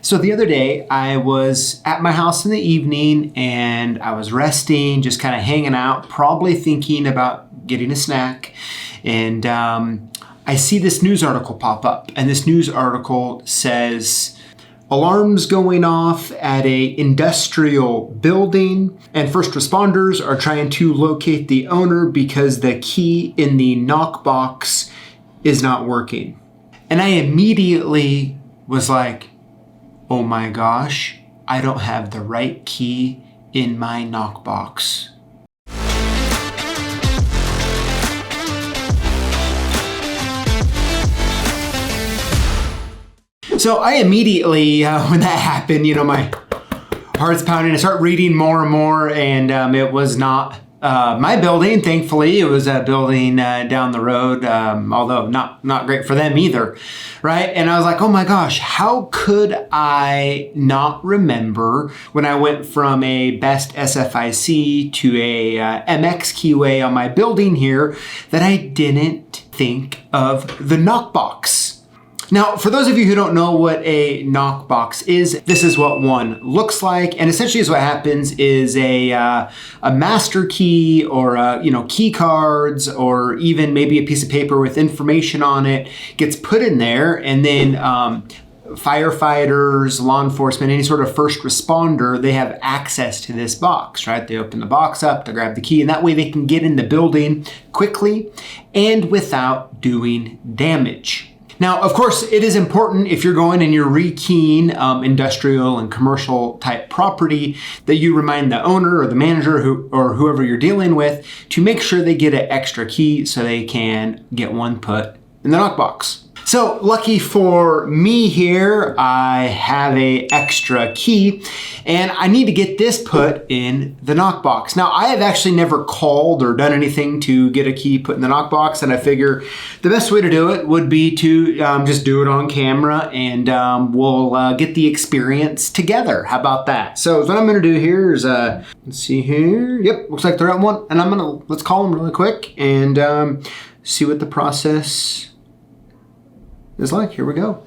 So the other day I was at my house in the evening and I was resting, just kind of hanging out, probably thinking about getting a snack. And I see this news article pop up, and this news article says alarms going off at a industrial building, and first responders are trying to locate the owner because the key in the Knox box is not working. And I immediately was like, oh my gosh, I don't have the right key in my Knox box. So I immediately, when that happened, my heart's pounding. I start reading more and more, and it was not my building. Thankfully, it was a building down the road, although not great for them either, right? And I was like, oh my gosh, how could I not remember when I went from a best SFIC to a MX keyway on my building here that I didn't think of the Knox box? Now, for those of you who don't know what a Knox box is, this is what one looks like. And essentially is what happens is a master key or, key cards or even maybe a piece of paper with information on it gets put in there, and then firefighters, law enforcement, any sort of first responder, they have access to this box, right? They open the box up to grab the key, and that way they can get in the building quickly and without doing damage. Now, of course, it is important if you're going and you're rekeying industrial and commercial type property that you remind the owner or the manager or whoever you're dealing with to make sure they get an extra key so they can get one put in the Knox box. So lucky for me here, I have an extra key and I need to get this put in the Knox box. Now, I have actually never called or done anything to get a key put in the Knox box, and I figure the best way to do it would be to just do it on camera, and we'll get the experience together. How about that? So what I'm gonna do here is, let's see here. Yep, looks like they're at one, and let's call them really quick and see what the process is like. Here we go.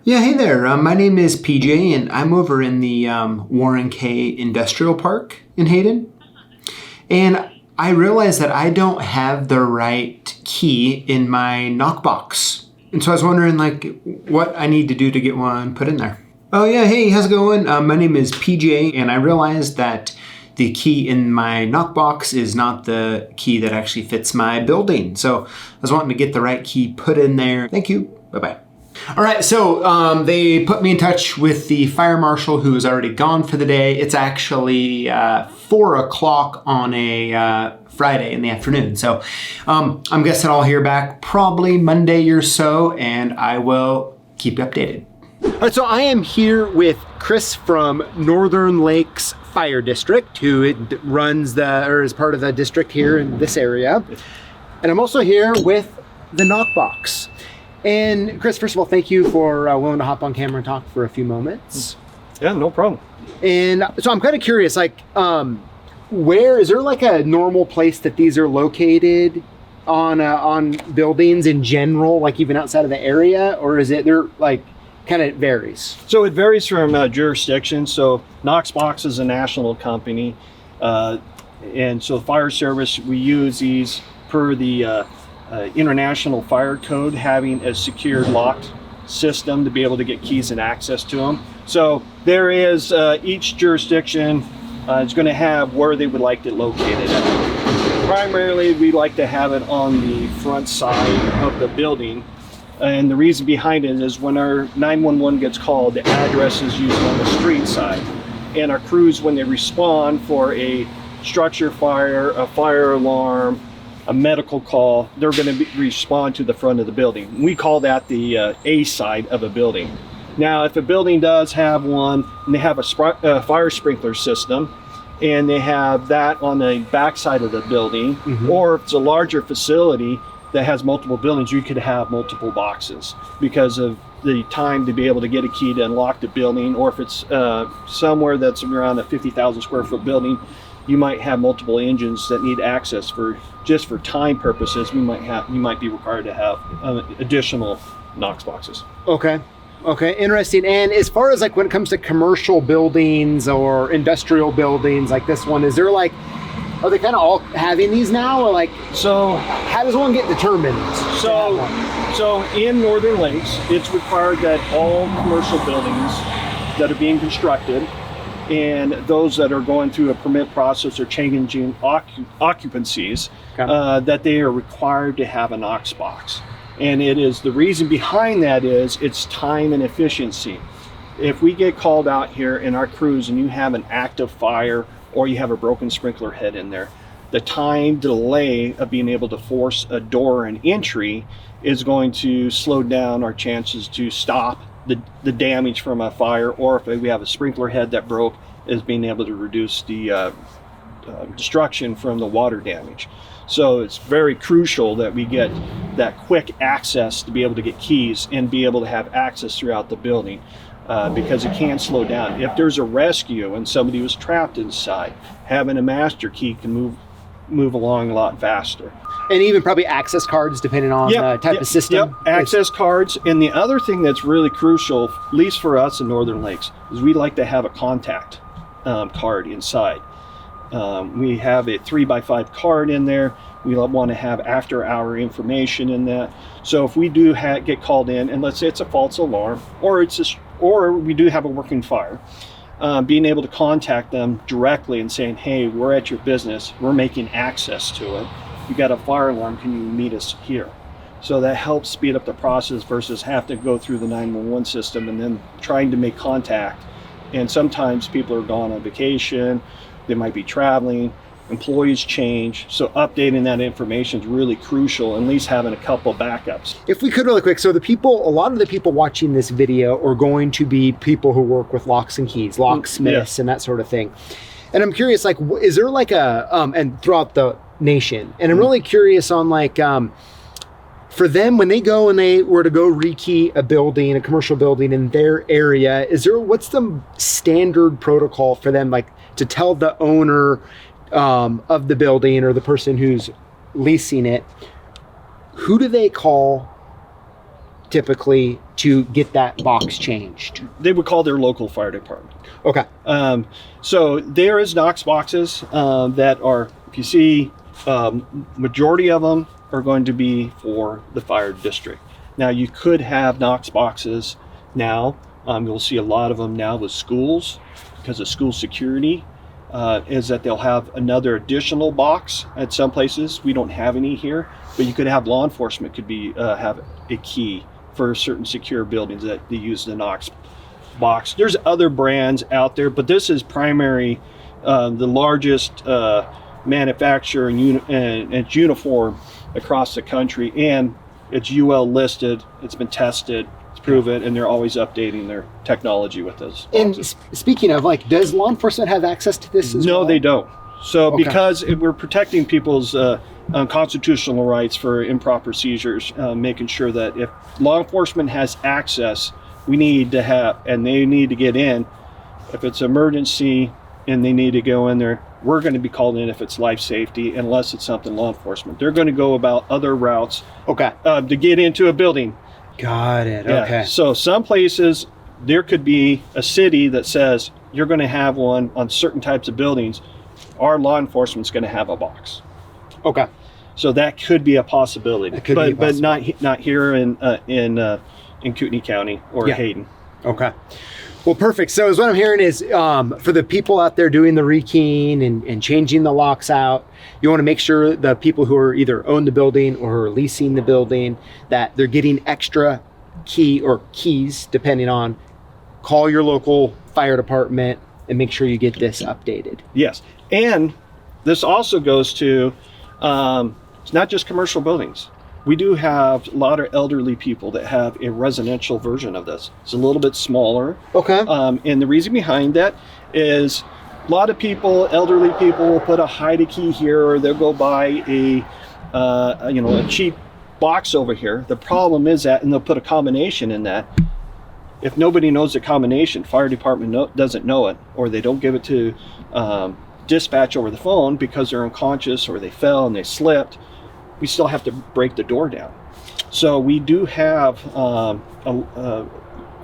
Yeah, hey there. My name is PJ, and I'm over in the Warren K Industrial Park in Hayden. And I realized that I don't have the right key in my Knox box. And so I was wondering, what I need to do to get one put in there. Oh yeah, hey, how's it going? My name is PJ, and I realized that the key in my Knox box is not the key that actually fits my building. So I was wanting to get the right key put in there. Thank you. Bye-bye. All right, so they put me in touch with the fire marshal who is already gone for the day. It's actually 4 o'clock on a Friday in the afternoon. So I'm guessing I'll hear back probably Monday or so, and I will keep you updated. All right, so I am here with Chris from Northern Lakes Fire District, who runs is part of the district here in this area. And I'm also here with the Knox box. And Chris, first of all, thank you for willing to hop on camera and talk for a few moments. Yeah, no problem. And so I'm kind of curious, where is there a normal place that these are located on buildings in general, even outside of the area, or is it kind of varies? So it varies from jurisdiction. So Knox Box is a national company, and so fire service, we use these per the International Fire Code, having a secured locked system to be able to get keys and access to them. So there is each jurisdiction is going to have where they would like it located at. Primarily, we like to have it on the front side of the building. And the reason behind it is when our 911 gets called, the address is usually on the street side. And our crews, when they respond for a structure fire, a fire alarm, a medical call, they're going to respond to the front of the building. We call that the A side of a building. Now, if a building does have one, and they have a fire sprinkler system, and they have that on the back side of the building, or if it's a larger facility that has multiple buildings, you could have multiple boxes because of the time to be able to get a key to unlock the building. Or if it's somewhere that's around a 50,000 square foot building, you might have multiple engines that need access for time purposes. You might be required to have additional Knox boxes. Okay. Okay, interesting. And as far as like when it comes to commercial buildings or industrial buildings like this one, is there like, are they kind of all having these now, or like, So how does one get determined? So in Northern Lakes, it's required that all commercial buildings that are being constructed and those that are going through a permit process or changing occupancies, that they are required to have a Knox box. And it is, the reason behind that is it's time and efficiency. If we get called out here in our crews and you have an active fire or you have a broken sprinkler head in there, the time delay of being able to force a door and entry is going to slow down our chances to stop the damage from a fire, or if we have a sprinkler head that broke, is being able to reduce the destruction from the water damage. So it's very crucial that we get that quick access to be able to get keys and be able to have access throughout the building, because it can slow down. If there's a rescue and somebody was trapped inside, having a master key can move along a lot faster. And even probably access cards, depending on the type of system. Access cards. And the other thing that's really crucial, at least for us in Northern Lakes, is we like to have a contact card inside. We have a 3x5 card in there. We want to have after-hour information in that. So if we do get called in, and let's say it's a false alarm, or we do have a working fire, being able to contact them directly and saying, hey, we're at your business, we're making access to it. You got a fire alarm, can you meet us here? So that helps speed up the process versus have to go through the 911 system and then trying to make contact. And sometimes people are gone on vacation, they might be traveling, employees change. So updating that information is really crucial, at least having a couple backups. If we could really quick, so a lot of the people watching this video are going to be people who work with locks and keys, locksmiths and that sort of thing. And I'm curious, like, is there like and throughout the nation, and I'm really curious on like, for them, when they go and they were to go rekey a building, a commercial building in their area, what's the standard protocol for them, like to tell the owner of the building or the person who's leasing it, who do they call typically to get that box changed? They would call their local fire department. Okay. So there is Knox boxes that are, if you see, majority of them are going to be for the fire district. Now you could have Knox boxes now. You'll see a lot of them now with schools because of school security. Is that they'll have another additional box at some places. We don't have any here, but you could have law enforcement could be have a key for certain secure buildings that they use the Knox box. There's other brands out there, but this is primary, the largest manufacturer and it's uniform across the country, and it's UL listed, it's been tested, it's proven, and they're always updating their technology with this. And speaking of, like, does law enforcement have access to this as well? No, they don't. So because we're protecting people's constitutional rights for improper seizures, making sure that if law enforcement has access, we need to have, and they need to get in. If it's emergency and they need to go in there, we're going to be called in if it's life safety, unless it's something law enforcement. They're going to go about other routes to get into a building. Got it. Yeah. Okay. So some places, there could be a city that says you're going to have one on certain types of buildings. Our law enforcement's going to have a box. Okay. So that could be a possibility, but not here in Kootenai County or Hayden. Okay. Well, perfect. So as what I'm hearing is for the people out there doing the rekeying and changing the locks out, you want to make sure the people who are either own the building or are leasing the building, that they're getting extra key or keys, depending on, call your local fire department and make sure you get this updated. Yes. And this also goes to, it's not just commercial buildings. We do have a lot of elderly people that have a residential version of this. It's a little bit smaller. Okay. And the reason behind that is a lot of people, elderly people, will put a hide key here, or they'll go buy a cheap box over here. The problem is that, and they'll put a combination in that. If nobody knows the combination, fire department doesn't know it, or they don't give it to dispatch over the phone because they're unconscious or they fell and they slipped, we still have to break the door down. So we do have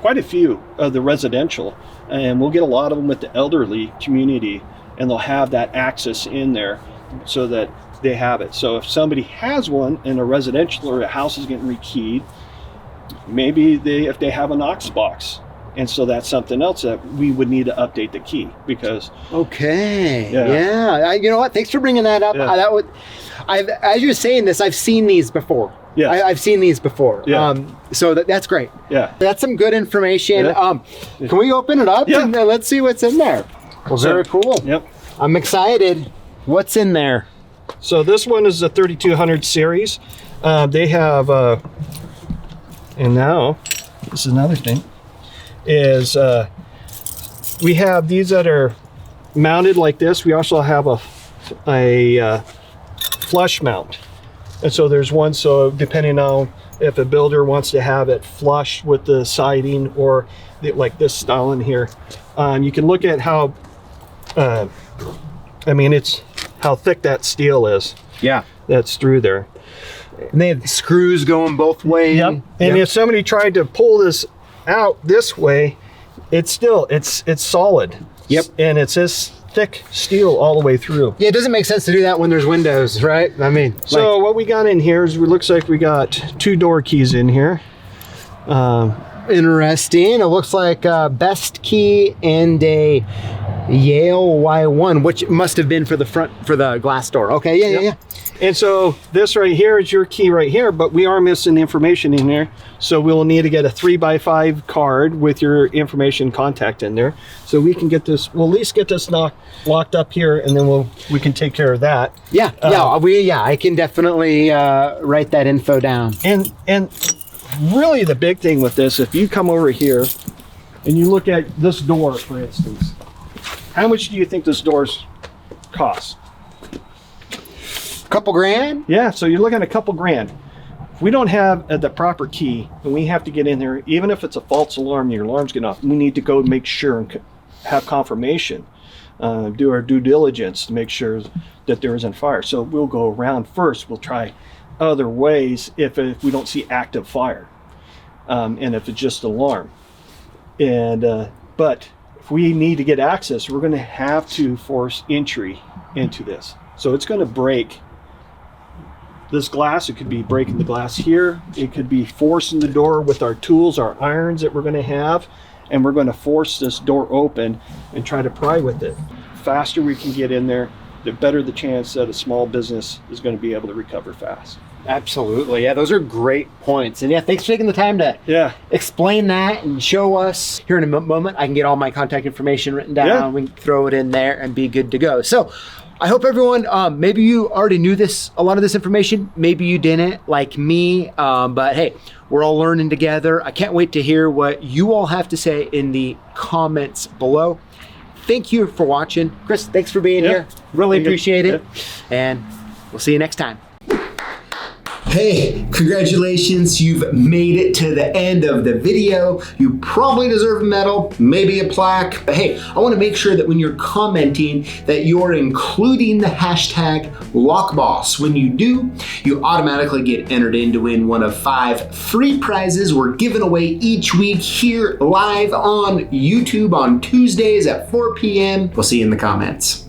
quite a few of the residential, and we'll get a lot of them with the elderly community, and they'll have that access in there so that they have it. So if somebody has one in a residential or a house is getting rekeyed, maybe if they have a Knox Box. And so that's something else that we would need to update the key because. Okay. Yeah. You know what? Thanks for bringing that up. Yeah. As you're saying this, I've seen these before. Yeah. I've seen these before. Yeah. So that's great. Yeah. That's some good information. Yeah. Can we open it up Yeah. and let's see what's in there? Well, very cool. Yep. I'm excited. What's in there? So this one is the 3200 series. They have, and now this is another thing. Is we have these that are mounted like this. We also have a flush mount, and so there's one, so depending on if a builder wants to have it flush with the siding or like this style in here, you can look at how I mean, it's how thick that steel is. Yeah, that's through there, and they have screws going both ways. Yep. And if somebody tried to pull this out this way, it's still it's solid. Yep. And it's this thick steel all the way through. Yeah, it doesn't make sense to do that when there's windows, right? I mean, so what we got in here is, it looks like we got 2 door keys in here. Interesting. It looks like a best key and a Yale Y1, which must have been for the front, for the glass door. Okay, yeah. And so this right here is your key right here, but we are missing information in there. So we'll need to get a 3x5 card with your information contact in there. So we can get this, we'll at least get this locked up here, and then we can take care of that. Yeah, I can definitely write that info down. And really the big thing with this, if you come over here and you look at this door, for instance, how much do you think this door's cost? Couple grand? Yeah, so you're looking at a couple grand. If we don't have the proper key and we have to get in there, even if it's a false alarm, your alarm's getting off, we need to go make sure and have confirmation, do our due diligence to make sure that there isn't fire. So we'll go around first. We'll try other ways if we don't see active fire, and if it's just alarm. And but if we need to get access, we're going to have to force entry into this. So it's going to break this glass. It could be breaking the glass here. It could be forcing the door with our tools, our irons that we're going to have, and we're going to force this door open and try to pry with it. The faster we can get in there, the better the chance that a small business is going to be able to recover fast. Absolutely. Yeah, those are great points. And yeah, thanks for taking the time to explain that and show us. Here in a moment, I can get all my contact information written down. Yeah. We can throw it in there and be good to go. So I hope everyone, maybe you already knew a lot of this information. Maybe you didn't, like me. But hey, we're all learning together. I can't wait to hear what you all have to say in the comments below. Thank you for watching. Chris, thanks for being here. Really appreciate it. And we'll see you next time. Hey, congratulations, you've made it to the end of the video. You probably deserve a medal, maybe a plaque. But hey, I want to make sure that when you're commenting that you're including the hashtag Lockboss. When you do, you automatically get entered in to win one of 5 free prizes we're giving away each week here live on YouTube on Tuesdays at 4 p.m. We'll see you in the comments.